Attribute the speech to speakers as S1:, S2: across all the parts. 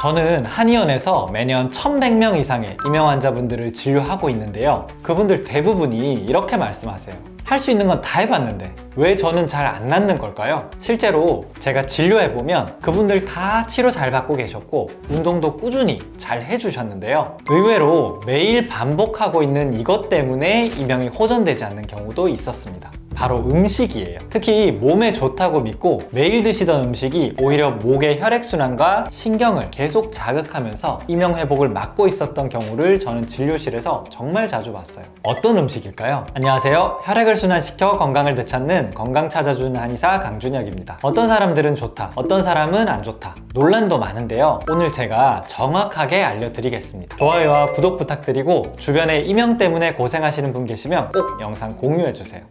S1: 저는 한의원에서 매년 1100명 이상의 임형 환자분들을 진료하고 있는데요. 그분들 대부분이 이렇게 말씀하세요. 할 수 있는 건 다 해봤는데 왜 저는 잘 안 낫는 걸까요? 실제로 제가 진료해보면 그분들 다 치료 잘 받고 계셨고 운동도 꾸준히 잘 해주셨는데요. 의외로 매일 반복하고 있는 이것 때문에 임형이 호전되지 않는 경우도 있었습니다. 바로 음식이에요. 특히 몸에 좋다고 믿고 매일 드시던 음식이 오히려 목의 혈액순환과 신경을 계속 자극하면서 임형 회복을 막고 있었던 경우를 저는 진료실에서 정말 자주 봤어요. 어떤 음식일까요? 안녕하세요. 혈액을 순환시켜 건강을 되찾는 건강 찾아주는 한의사 강준혁입니다. 어떤 사람들은 좋다, 어떤 사람은 안 좋다, 논란도 많은데요. 오늘 제가 정확하게 알려드리겠습니다. 좋아요와 구독 부탁드리고 주변에 임형 때문에 고생하시는 분 계시면 꼭 영상 공유해주세요.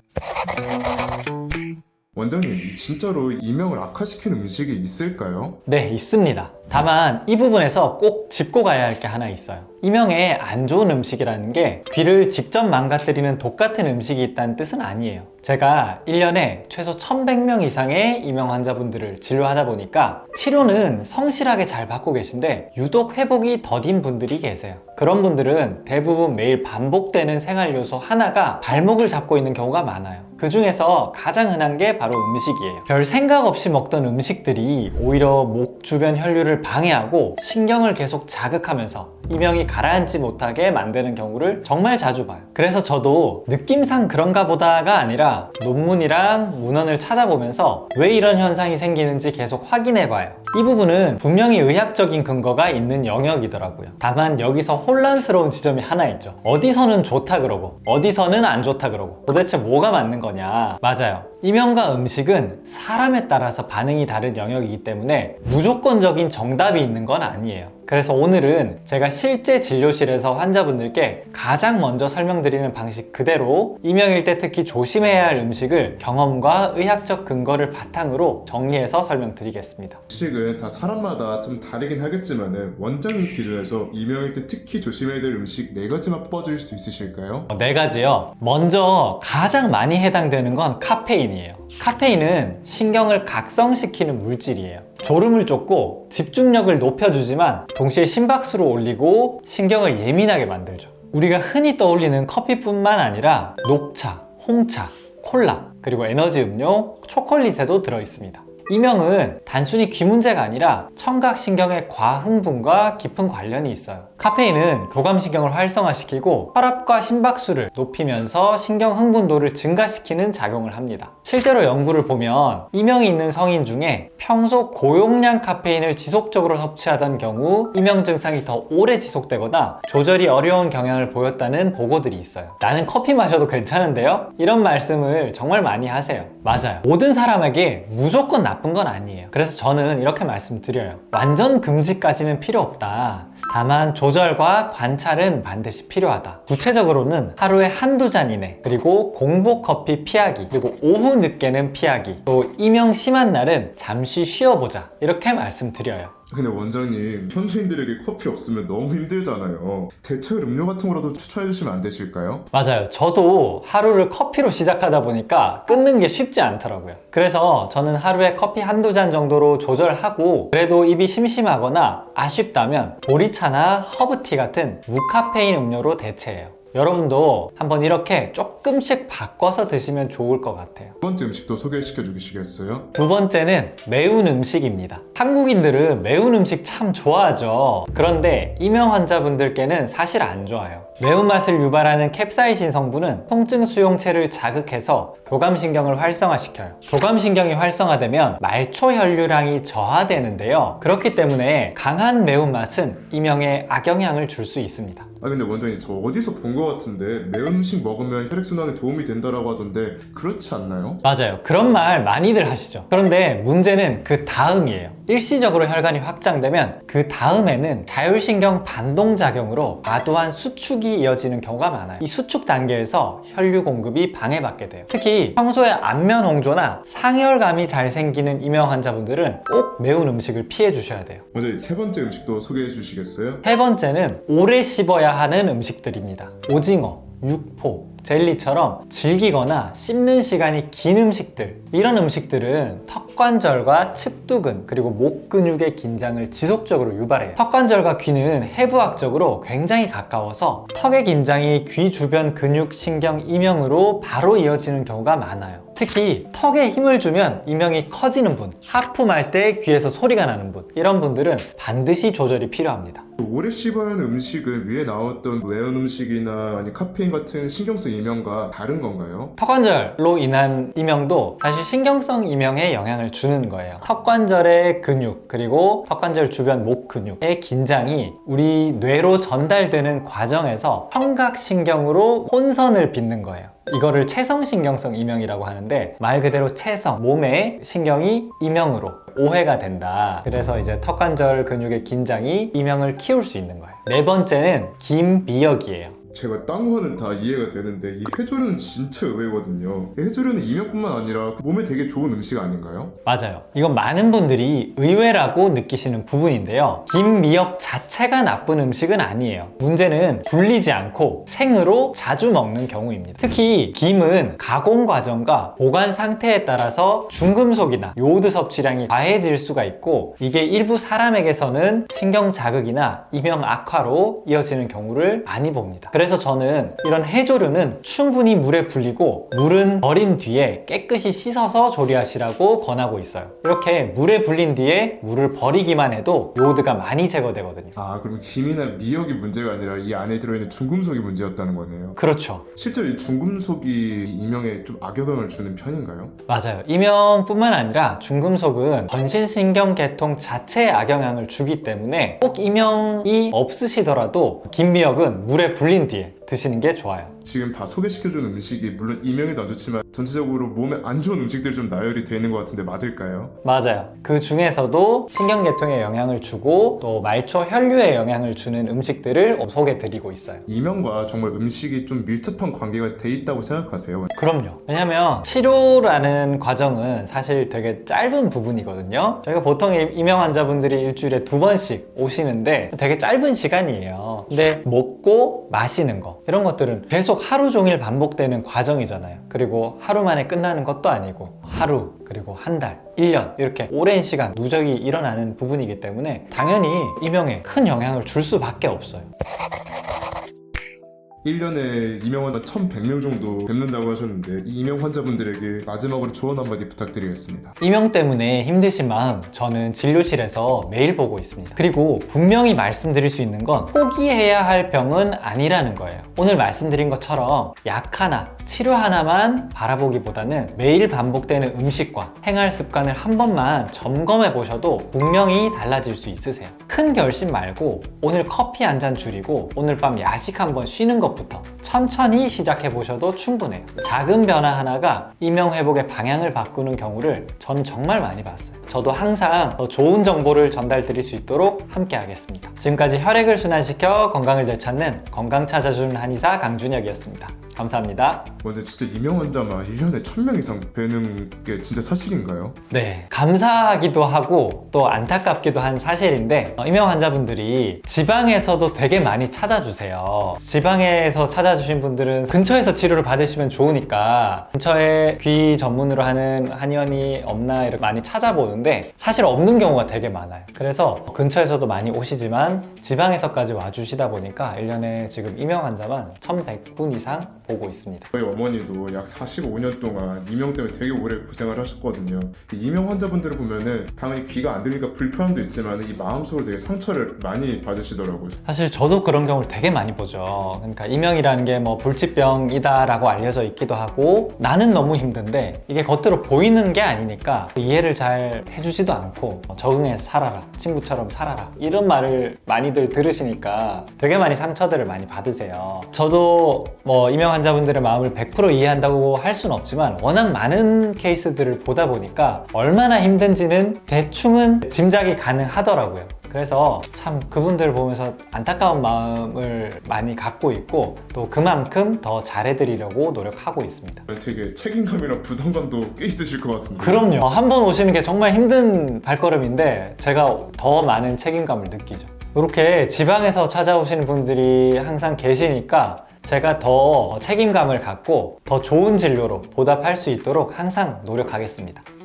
S2: 원장님, 진짜로 임형을 악화시키는 음식이 있을까요?
S1: 네, 있습니다. 다만 이 부분에서 꼭 짚고 가야 할 게 하나 있어요. 임형에 안 좋은 음식이라는 게 귀를 직접 망가뜨리는 독 같은 음식이 있다는 뜻은 아니에요. 제가 1년에 최소 1100명 이상의 임형 환자분들을 진료하다 보니까 치료는 성실하게 잘 받고 계신데 유독 회복이 더딘 분들이 계세요. 그런 분들은 대부분 매일 반복되는 생활 요소 하나가 발목을 잡고 있는 경우가 많아요. 그 중에서 가장 흔한 게 바로 음식이에요. 별 생각 없이 먹던 음식들이 오히려 목 주변 혈류를 방해하고 신경을 계속 자극하면서 임형이 가라앉지 못하게 만드는 경우를 정말 자주 봐요. 그래서 저도 느낌상 그런가 보다가 아니라 논문이랑 문헌을 찾아보면서 왜 이런 현상이 생기는지 계속 확인해 봐요. 이 부분은 분명히 의학적인 근거가 있는 영역이더라고요. 다만 여기서 혼란스러운 지점이 하나 있죠. 어디서는 좋다 그러고 어디서는 안 좋다 그러고 도대체 뭐가 맞는 거냐. 맞아요. 임형과 음식은 사람에 따라서 반응이 다른 영역이기 때문에 무조건적인 정답이 있는 건 아니에요. 그래서 오늘은 제가 실제 진료실에서 환자분들께 가장 먼저 설명드리는 방식 그대로 임형일 때 특히 조심해야 할 음식을 경험과 의학적 근거를 바탕으로 정리해서 설명드리겠습니다.
S2: 음식은 다 사람마다 좀 다르긴 하겠지만 원장님 기준에서 임형일 때 특히 조심해야 될 음식 4가지만 뽑아주실 수 있으실까요?
S1: 4가지요. 먼저 가장 많이 해당되는 건 카페인이에요. 카페인은 신경을 각성시키는 물질이에요. 졸음을 쫓고 집중력을 높여주지만 동시에 심박수를 올리고 신경을 예민하게 만들죠. 우리가 흔히 떠올리는 커피뿐만 아니라 녹차, 홍차, 콜라, 그리고 에너지 음료, 초콜릿에도 들어있습니다. 임형은 단순히 귀 문제가 아니라 청각신경의 과흥분과 깊은 관련이 있어요. 카페인은 교감신경을 활성화시키고 혈압과 심박수를 높이면서 신경 흥분도를 증가시키는 작용을 합니다. 실제로 연구를 보면 임형이 있는 성인 중에 평소 고용량 카페인을 지속적으로 섭취하던 경우 임형 증상이 더 오래 지속되거나 조절이 어려운 경향을 보였다는 보고들이 있어요. 나는 커피 마셔도 괜찮은데요? 이런 말씀을 정말 많이 하세요. 맞아요. 모든 사람에게 무조건 나쁜 건 아니에요. 그래서 저는 이렇게 말씀드려요. 완전 금지까지는 필요 없다. 다만 조절과 관찰은 반드시 필요하다. 구체적으로는 하루에 한두 잔 이내, 그리고 공복 커피 피하기, 그리고 오후 늦게는 피하기, 또 임형 심한 날은 잠시 쉬어보자, 이렇게 말씀드려요.
S2: 근데 원장님, 현지인들에게 커피 없으면 너무 힘들잖아요. 대체로 음료 같은 거라도 추천해 주시면 안 되실까요?
S1: 맞아요. 저도 하루를 커피로 시작하다 보니까 끊는 게 쉽지 않더라고요. 그래서 저는 하루에 커피 한두 잔 정도로 조절하고 그래도 입이 심심하거나 아쉽다면 보리차나 허브티 같은 무카페인 음료로 대체해요. 여러분도 한번 이렇게 조금씩 바꿔서 드시면 좋을 것 같아요.
S2: 2번째 음식도 소개시켜 주시겠어요?
S1: 2번째는 매운 음식입니다. 한국인들은 매운 음식 참 좋아하죠. 그런데 임형 환자분들께는 사실 안 좋아요. 매운맛을 유발하는 캡사이신 성분은 통증 수용체를 자극해서 교감신경을 활성화시켜요. 교감신경이 활성화되면 말초 혈류량이 저하되는데요. 그렇기 때문에 강한 매운맛은 임형에 악영향을 줄 수 있습니다.
S2: 근데 원장님, 저 어디서 본 것 같은데 매운 음식 먹으면 혈액순환에 도움이 된다라고 하던데 그렇지 않나요?
S1: 맞아요. 그런 말 많이들 하시죠. 그런데 문제는 그 다음이에요. 일시적으로 혈관이 확장되면 그 다음에는 자율신경 반동작용으로 과도한 수축이 이어지는 경우가 많아요. 이 수축 단계에서 혈류 공급이 방해받게 돼요. 특히 평소에 안면 홍조나 상열감이 잘 생기는 임형 환자분들은 꼭 매운 음식을 피해 주셔야 돼요.
S2: 원장님, 3번째 음식도 소개해 주시겠어요?
S1: 3번째는 오래 씹어야 하는 음식들입니다. 오징어, 육포, 젤리처럼 질기거나 씹는 시간이 긴 음식들, 이런 음식들은 턱관절과 측두근 그리고 목 근육의 긴장을 지속적으로 유발해요. 턱관절과 귀는 해부학적으로 굉장히 가까워서 턱의 긴장이 귀 주변 근육, 신경, 이명으로 바로 이어지는 경우가 많아요. 특히 턱에 힘을 주면 이명이 커지는 분, 하품할 때 귀에서 소리가 나는 분, 이런 분들은 반드시 조절이 필요합니다.
S2: 오래 씹어야 하는 음식은 위에 나왔던 매운 음식이나 아니 카페인 같은 신경성 이명과 다른 건가요?
S1: 턱관절로 인한 이명도 사실 신경성 이명에 영향을 주는 거예요. 턱관절의 근육 그리고 턱관절 주변 목 근육의 긴장이 우리 뇌로 전달되는 과정에서 청각신경으로 혼선을 빚는 거예요. 이거를 체성신경성 이명이라고 하는데 말 그대로 체성, 몸의 신경이 이명으로 오해가 된다. 그래서 이제 턱관절 근육의 긴장이 이명을 키울 수 있는 거예요. 네 번째는 김미역이에요.
S2: 제가 딴 거는 다 이해가 되는데 이 해조류는 진짜 의외거든요. 해조류는 이명뿐만 아니라 몸에 되게 좋은 음식 아닌가요?
S1: 맞아요. 이건 많은 분들이 의외라고 느끼시는 부분인데요. 김미역 자체가 나쁜 음식은 아니에요. 문제는 불리지 않고 생으로 자주 먹는 경우입니다. 특히 김은 가공 과정과 보관 상태에 따라서 중금속이나 요오드 섭취량이 과해질 수가 있고, 이게 일부 사람에게서는 신경 자극이나 이명 악화로 이어지는 경우를 많이 봅니다. 그래서 저는 이런 해조류는 충분히 물에 불리고 물은 버린 뒤에 깨끗이 씻어서 조리하시라고 권하고 있어요. 이렇게 물에 불린 뒤에 물을 버리기만 해도 요오드가 많이 제거되거든요.
S2: 아, 그럼 김이나 미역이 문제가 아니라 이 안에 들어있는 중금속이 문제였다는 거네요.
S1: 그렇죠.
S2: 실제로 이 중금속이 이명에 좀 악영향을 주는 편인가요?
S1: 맞아요. 이명뿐만 아니라 중금속은 전신신경계통 자체에 악영향을 주기 때문에 꼭 이명이 없으시더라도 김미역은 물에 불린 뒤에 드시는 게 좋아요.
S2: 지금 다 소개시켜준 음식이 물론 이명에도 안 좋지만 전체적으로 몸에 안 좋은 음식들이 좀 나열이 되는 것 같은데 맞을까요?
S1: 맞아요. 그 중에서도 신경계통에 영향을 주고 또 말초 혈류에 영향을 주는 음식들을 소개드리고 있어요.
S2: 이명과 정말 음식이 좀 밀접한 관계가 돼 있다고 생각하세요?
S1: 그럼요. 왜냐면 치료라는 과정은 사실 되게 짧은 부분이거든요. 저희가 보통 이명 환자분들이 일주일에 2번씩 오시는데 되게 짧은 시간이에요. 근데 먹고 마시는 거, 이런 것들은 계속 하루 종일 반복되는 과정이잖아요. 그리고 하루 만에 끝나는 것도 아니고 하루, 그리고 한 달, 1년 이렇게 오랜 시간 누적이 일어나는 부분이기 때문에 당연히 이명에 큰 영향을 줄 수밖에 없어요.
S2: 1년에 이명 환자 1100명 정도 뵙는다고 하셨는데 이 이명 환자분들에게 마지막으로 조언 한마디 부탁드리겠습니다.
S1: 이명 때문에 힘드신 마음 저는 진료실에서 매일 보고 있습니다. 그리고 분명히 말씀드릴 수 있는 건 포기해야 할 병은 아니라는 거예요. 오늘 말씀드린 것처럼 약 하나, 치료 하나만 바라보기보다는 매일 반복되는 음식과 생활 습관을 한 번만 점검해 보셔도 분명히 달라질 수 있으세요. 큰 결심 말고 오늘 커피 한 잔 줄이고 오늘 밤 야식 한번 쉬는 것부터 천천히 시작해 보셔도 충분해요. 작은 변화 하나가 이명 회복의 방향을 바꾸는 경우를 저는 정말 많이 봤어요. 저도 항상 더 좋은 정보를 전달 드릴 수 있도록 함께 하겠습니다. 지금까지 혈액을 순환시켜 건강을 되찾는 건강 찾아주는 한의사 강준혁이었습니다. 감사합니다.
S2: 먼저 진짜 이명 환자만 1년에 1000명 이상 뵈는 게 진짜 사실인가요?
S1: 네, 감사하기도 하고 또 안타깝기도 한 사실인데 이명 환자분들이 지방에서도 되게 많이 찾아주세요. 지방에서 찾아주신 분들은 근처에서 치료를 받으시면 좋으니까 근처에 귀 전문으로 하는 한의원이 없나 이렇게 많이 찾아보는데 사실 없는 경우가 되게 많아요. 그래서 근처에서도 많이 오시지만 지방에서까지 와주시다 보니까 1년에 지금 이명 환자만 1100분 이상 보고 있습니다.
S2: 저희 어머니도 약 45년 동안 이명 때문에 되게 오래 고생을 하셨거든요. 이명 환자분들을 보면은 당연히 귀가 안 들리니까 불편함도 있지만 이 마음속으로 되게 상처를 많이 받으시더라고요.
S1: 사실 저도 그런 경우를 되게 많이 보죠. 그러니까 이명이라는 게 뭐 불치병이다 라고 알려져 있기도 하고 나는 너무 힘든데 이게 겉으로 보이는 게 아니니까 이해를 잘 해주지도 않고 적응해서 살아라, 친구처럼 살아라 이런 말을 많이들 들으시니까 되게 많이 상처들을 많이 받으세요. 저도 뭐 이명 환자분들의 마음을 100% 이해한다고 할 수는 없지만 워낙 많은 케이스들을 보다 보니까 얼마나 힘든지는 대충은 짐작이 가능하더라고요. 그래서 참 그분들 보면서 안타까운 마음을 많이 갖고 있고 또 그만큼 더 잘해드리려고 노력하고 있습니다.
S2: 되게 책임감이랑 부담감도 꽤 있으실 것 같은데.
S1: 그럼요. 한 번 오시는 게 정말 힘든 발걸음인데 제가 더 많은 책임감을 느끼죠. 이렇게 지방에서 찾아오시는 분들이 항상 계시니까 제가 더 책임감을 갖고 더 좋은 진료로 보답할 수 있도록 항상 노력하겠습니다.